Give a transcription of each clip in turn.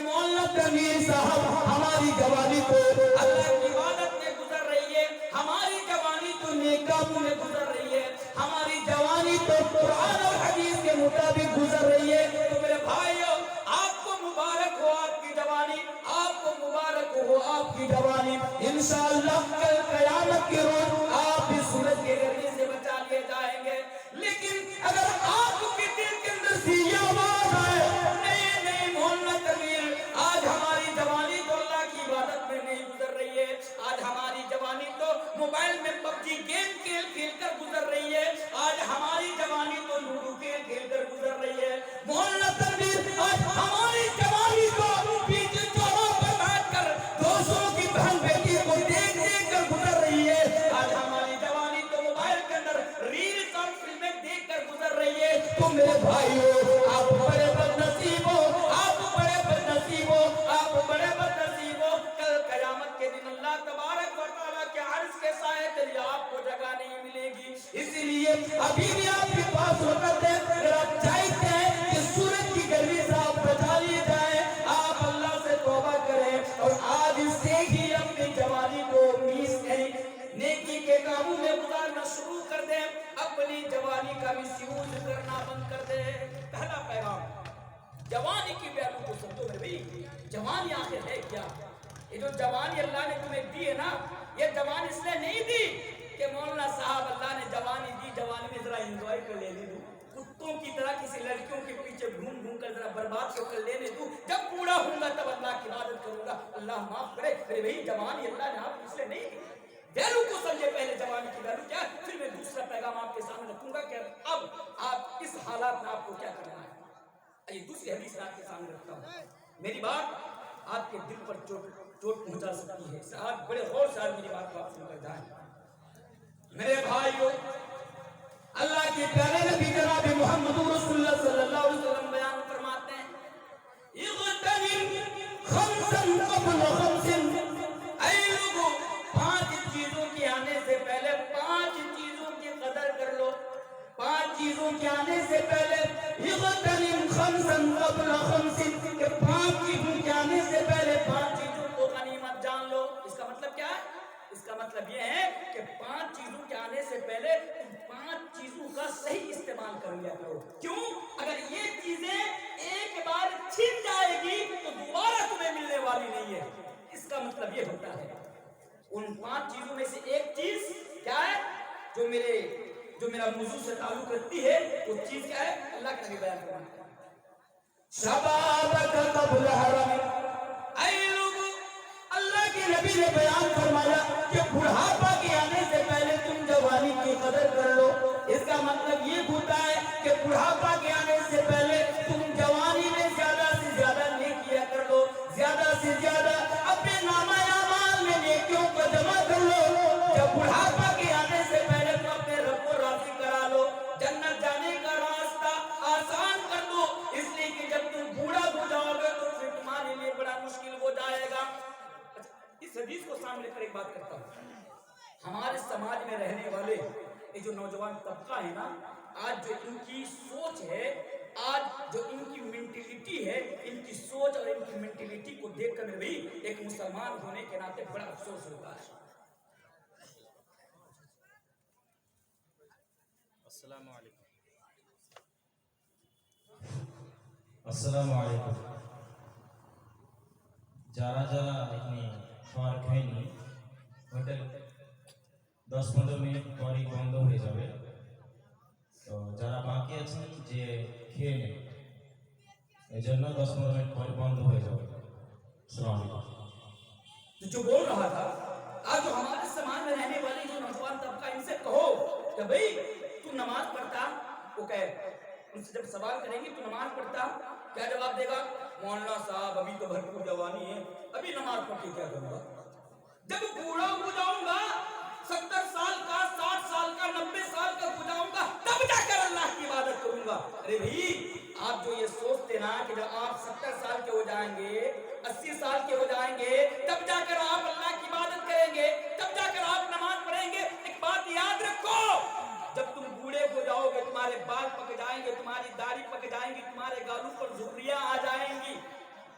مولانا تنویر صاحب ہماری جوانی تو اللہ کی عبادت میں گزر رہی ہے، ہماری جوانی تو نیک کاموں میں گزر رہی ہے، ہماری جوانی تو قرآن اور حدیث کے مطابق گزر رہی ہے۔ تو میرے بھائیو، آپ کو مبارک ہو آپ کی جوانی، آپ کو مبارک ہو آپ کی جوانی۔ انشاءاللہ کل قیامت کے روز آپ اس سورج کے گرمی سے بچا لیے جائیں گے۔ لیکن اگر آپ کے دل کے اندر سے یہ آواز آئے نہیں نہیں مولانا تنویر، آج ہماری جوانی تو اللہ کی عبادت میں نہیں گزر رہی ہے، آج ہماری جوانی تو موبائل میں پب جی گیم کھیل کھیل کر گزر رہی ہے، آج ہماری جوانی تو لوڈو کھیل کھیل کر گزر رہی ہے، مولانا تنویر آج ہماری جوانی تو پیچھے چوروں پر بیٹھ کر دوستوں کی بہن بیٹی کو دیکھ دیکھ کر گزر رہی ہے، آج ہماری جوانی تو موبائل کے اندر ریلز اور فلمیں دیکھ کر گزر رہی ہے۔ تو میرے بھائیو، آپ بڑے بد نصیب ہو، آپ بڑے بد نصیب ہو، آپ بڑے بد نصیب ہو۔ کل قیامت کے دن اللہ تبارک و تعالیٰ کے عرش کے سائے تلے آپ کو جگہ نہیں ملے گی، اسی لیے ابھی بھی آپ کے پاس وقت ہے، اگر آپ چاہتے ہیں کہ سورج کی گرمی سے آپ بچا لیے جائیں، آپ اللہ سے توبہ کریں اور آج سے ہی اپنی جوانی کو نیکی کے کاموں میں گزارنا شروع کر دیں، اپنی جوانی کا مس یوز کرنا بند کر دیں۔ پہلا پیغام، جوانی کی ویلیو کو سمجھو میرے بھائی، جوانی آخر ہے کیا؟ یہ جو جوانی اللہ نے تمہیں دی ہے نا، یہ جوانی اس لیے نہیں دی کہ مولانا صاحب اللہ نے جوانی دی، جوانی میں ذرا انجوائے کر لینے دوں، کتوں کی طرح کسی لڑکیوں کے پیچھے گھوم گھوم کر ذرا برباد کر لینے دوں، جب بوڑھا ہوں گا تب اللہ کی عبادت کروں گا، اللہ معاف کرے۔ میرے بھائی جوانی اللہ نے آپ کو اس لیے نہیں دی، ویلو کو سمجھے پہلے جوانی کی ویلو کیا ہے، پھر میں دوسرا پیغام آپ کے سامنے رکھوں گا کہ اب آپ اس حالات میں آپ کو کیا کرنا ہے۔ یہ دوسری حدیث آپ کے سامنے رکھتا ہوں، میری بات آپ کے دل پر چوٹ پہنچا سکتی ہے، آپ بڑے غور سے میری بات کو آپ سن کر جائیں۔ میرے بھائیو، اللہ کے پیارے نبی جناب محمد رسول اللہ صلی اللہ علیہ وسلم بیان فرماتے ہیں، اغتنم خمسن قبل خمسن، اے لوگوں، 5 چیزوں کے آنے سے پہلے 5 چیزوں کی قدر کر لو، 5 چیزوں کے آنے سے پہلے اغتنم خمسن قبل خمسن، کہ 5 چیزوں کے آنے سے پہلے 5 چیزوں کو غنیمت جان لو۔ اس کا مطلب کیا ہے؟ اس کا مطلب یہ ہے کہ 5 چیزوں کے آنے سے پہلے 5 چیزوں کا صحیح استعمال کر لیا کرو۔ کیوں؟ اگر یہ چیزیں ایک بار چھن جائے گی تو دوبارہ تمہیں ملنے والی نہیں ہے۔ اس کا مطلب یہ ہوتا ہے ان 5 چیزوں میں سے ایک چیز کیا ہے جو میرا موضوع سے تعلق رکھتی ہے، وہ چیز کیا ہے؟ اللہ کا نبی بیان فرماتا ہے، شبابک قبل حرمک، اے لوگوں، اللہ کے نبی نے بیان فرمایا کہ بڑھاپا کے آنے سے پہلے تم جوانی کی قدر کر لو۔ اس کا مطلب یہ ہوتا ہے کہ بڑھاپا کے آنے سے پہلے تم جوانی میں زیادہ سے زیادہ نیکیاں کر لو، زیادہ سے زیادہ اپنے نامہ اعمال میں نیکیوں کو جمع کر لو۔ جب بڑھاپا کے آنے سے پہلے تم اپنے رب کو راضی کرا لو، جنت جانے کا راستہ آسان کر دو، اس لیے کہ جب تم بوڑھا ہو جاؤ گے تو پھر تمہارے لیے بڑا مشکل ہو جائے گا۔ اس حدیث کو سامنے کر ایک بات کرتا ہوں، ہمارے سماج میں رہنے والے یہ جو نوجوان طبقہ ہے نا، آج جو ان کی سوچ ہے، آج جو ان کی مینٹیلیٹی ہے، ان کی سوچ اور ان کی مینٹیلیٹی کو دیکھ کر بھی ایک مسلمان ہونے کے ناطے بڑا افسوس ہوتا ہے۔ السلام علیکم۔ السلام علیکم। যারা যারা এখানে খাবার খায়নি হোটেল 10-15 মিনিট পরই বন্ধ হয়ে যাবে, তো যারা বাকি আছেন যে খেয়ে নেন, এই জন্য 10-15 মিনিট পরে বন্ধ হয়ে যাবে। আসসালামু আলাইকুম। تو جو بول رہا تھا، آج جو ہمارے سماج میں رہنے والے جو نوجوان طبقہ، ان سے کہو کہ بھئی تو نماز پڑھتا، وہ کہے ان سے جب سوال کریں گے تو نماز پڑھتا، کیا جواب دے گا؟ مولانا صاحب ابھی تو بھرپور جوانی ہے، ابھی نماز پڑھ کے کیا کروں گا، جب بوڑھا ہو جاؤں گا، 70 سال کا، 60 سال کا، 90 سال کا ہو جاؤں گا، تب جا کر اللہ کی عبادت کروں گا۔ ارے بھائی، آپ جو یہ سوچتے نا کہ جب آپ 70 سال کے ہو جائیں گے، 80 سال کے ہو جائیں گے، تب جا کر آپ اللہ کی عبادت کریں گے، تب جا کر آپ نماز پڑھیں گے، ایک بات یاد رکھو، جب تم بوڑھے ہو جاؤ گے، تمہارے بال پک جائیں گے، تمہاری داڑھی پک جائیں گی، تمہارے گالوں پر جھریاں آ جائیں گی،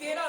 13